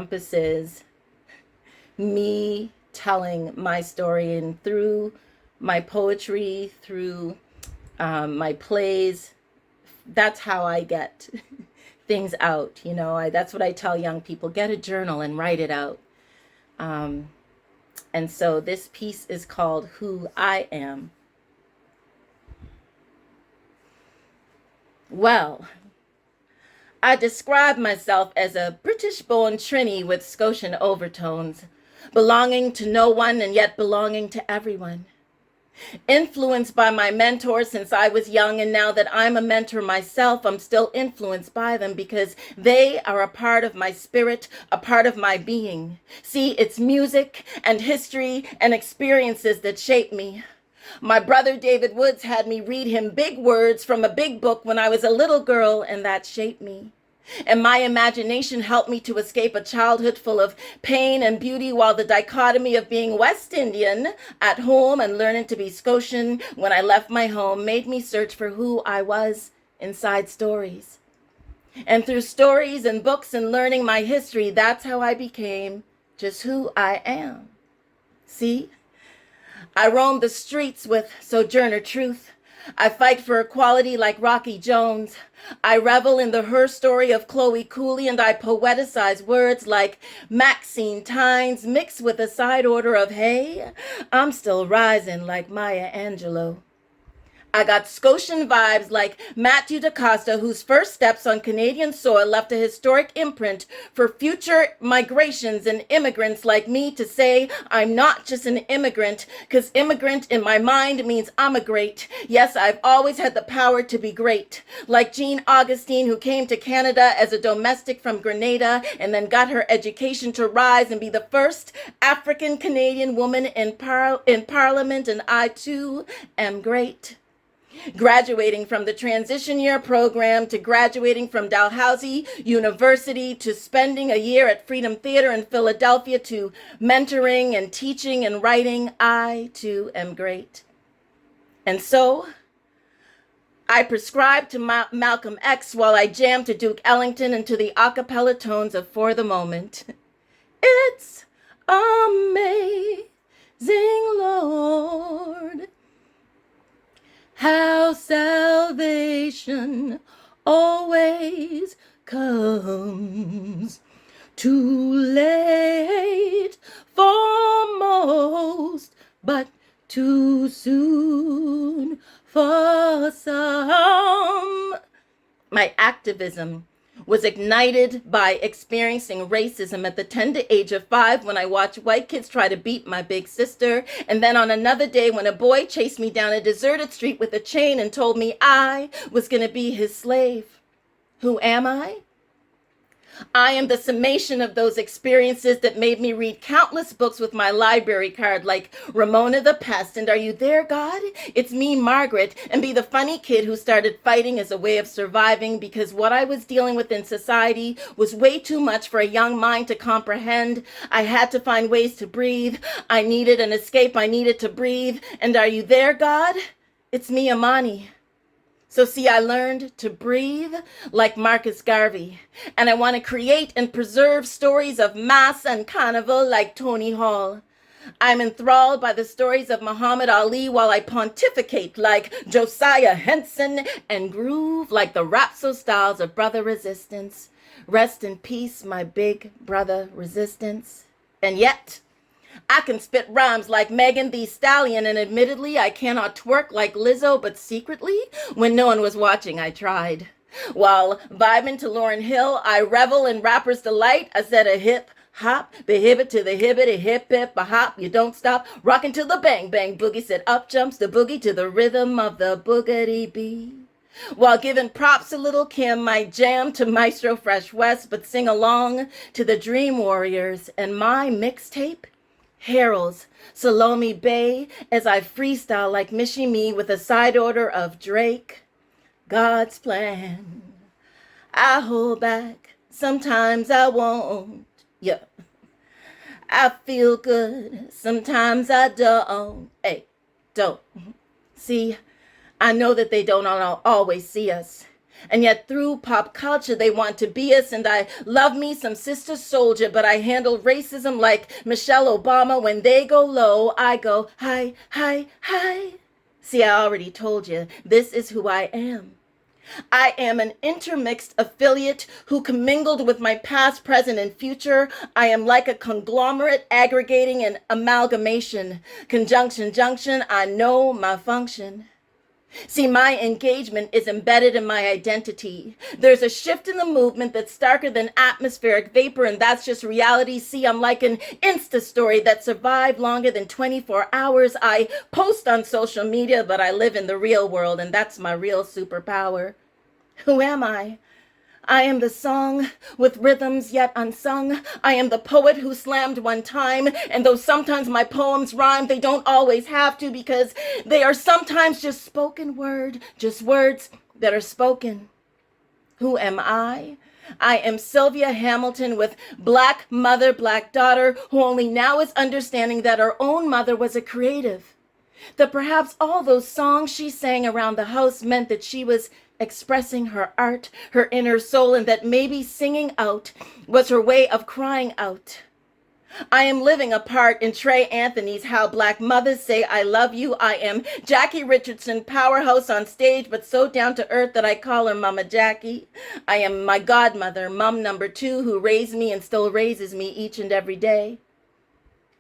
encompasses me telling my story, and through my poetry, through my plays, that's how I get things out. That's what I tell young people: get a journal and write it out. And so this piece is called Who I Am. Well, I describe myself as a British-born Trini with Scotian overtones, belonging to no one and yet belonging to everyone. Influenced by my mentors since I was young, and now that I'm a mentor myself, I'm still influenced by them because they are a part of my spirit, a part of my being. See, it's music and history and experiences that shape me. My brother David Woods had me read him big words from a big book when I was a little girl, and that shaped me. And my imagination helped me to escape a childhood full of pain and beauty, while the dichotomy of being West Indian at home and learning to be Scotian when I left my home made me search for who I was inside stories. And through stories and books and learning my history, that's how I became just who I am. See? I roam the streets with Sojourner Truth. I fight for equality like Rocky Jones. I revel in the her story of Chloe Cooley, and I poeticize words like Maxine Tynes mixed with a side order of hey, I'm still rising like Maya Angelou. I got Scotian vibes like Matthew DaCosta, whose first steps on Canadian soil left a historic imprint for future migrations and immigrants like me to say I'm not just an immigrant, because immigrant in my mind means I'm a great. Yes, I've always had the power to be great. Like Jean Augustine, who came to Canada as a domestic from Grenada and then got her education to rise and be the first African Canadian woman in Parliament, and I too am great. Graduating from the transition year program to graduating from Dalhousie University to spending a year at Freedom Theater in Philadelphia to mentoring and teaching and writing, I too am great. And so I prescribe to Malcolm X while I jam to Duke Ellington and to the a cappella tones of For the Moment. It's amazing, Lord, how salvation always comes too late for most, but too soon for some. My activism was ignited by experiencing racism at the tender age of 5 when I watched white kids try to beat my big sister, and then on another day when a boy chased me down a deserted street with a chain and told me I was going to be his slave. Who am I? I am the summation of those experiences that made me read countless books with my library card, like Ramona the Pest and Are You There, God? It's Me, Margaret, and be the funny kid who started fighting as a way of surviving because what I was dealing with in society was way too much for a young mind to comprehend. I had to find ways to breathe. I needed an escape. I needed to breathe. And Are You There, God? It's me, Amani. So see, I learned to breathe like Marcus Garvey, and I want to create and preserve stories of mass and carnival like Tony Hall. I'm enthralled by the stories of Muhammad Ali while I pontificate like Josiah Henson and groove like the rhapsode styles of Brother Resistance. Rest in peace, my big brother Resistance. And yet, I can spit rhymes like Megan Thee Stallion, and admittedly, I cannot twerk like Lizzo, but secretly, when no one was watching, I tried. While vibing to Lauryn Hill, I revel in rapper's delight. I said a hip hop, behibit to the hibbity hip hip, a hop, you don't stop, rockin' to the bang bang boogie, said up jumps the boogie to the rhythm of the boogity bee. While giving props to Little Kim, I jam to Maestro Fresh West, but sing along to the Dream Warriors, and my mixtape heralds Salome Bay as I freestyle like Michie Me with a side order of Drake. God's plan. I hold back, sometimes I won't. Yeah. I feel good, sometimes I don't. Hey, don't. See, I know that they don't always see us. And yet through pop culture, they want to be us, and I love me some sister soldier, but I handle racism like Michelle Obama. When they go low, I go high, high, high. See, I already told you, this is who I am. I am an intermixed affiliate who commingled with my past, present, and future. I am like a conglomerate aggregating an amalgamation. Conjunction, junction, I know my function. See, my engagement is embedded in my identity. There's a shift in the movement that's starker than atmospheric vapor, and that's just reality. See, I'm like an Insta story that survived longer than 24 hours. I post on social media, but I live in the real world, and that's my real superpower. Who am I? I am the song with rhythms yet unsung. I am the poet who slammed one time, and though sometimes my poems rhyme, they don't always have to, because they are sometimes just spoken word, just words that are spoken. Who am I? I am Sylvia Hamilton with black mother, black daughter, who only now is understanding that her own mother was a creative. That perhaps all those songs she sang around the house meant that she was expressing her art, her inner soul, and that maybe singing out was her way of crying out. I am living a part in Trey Anthony's How Black Mothers Say I Love You. I am Jackie Richardson, powerhouse on stage, but so down to earth that I call her Mama Jackie. I am my godmother, mom number 2, who raised me and still raises me each and every day.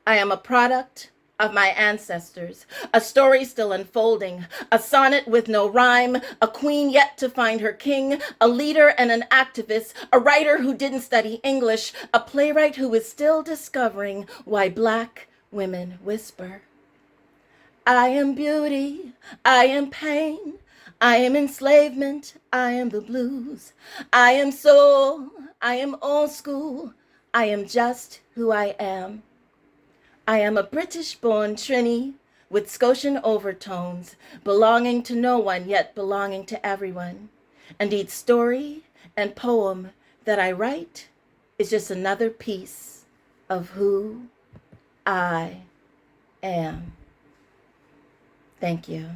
I am a product of my ancestors, a story still unfolding, a sonnet with no rhyme, a queen yet to find her king, a leader and an activist, a writer who didn't study English, a playwright who is still discovering why black women whisper. I am beauty, I am pain, I am enslavement, I am the blues, I am soul, I am old school, I am just who I am. I am a British-born Trini with Scotian overtones, belonging to no one yet belonging to everyone. And each story and poem that I write is just another piece of who I am. Thank you.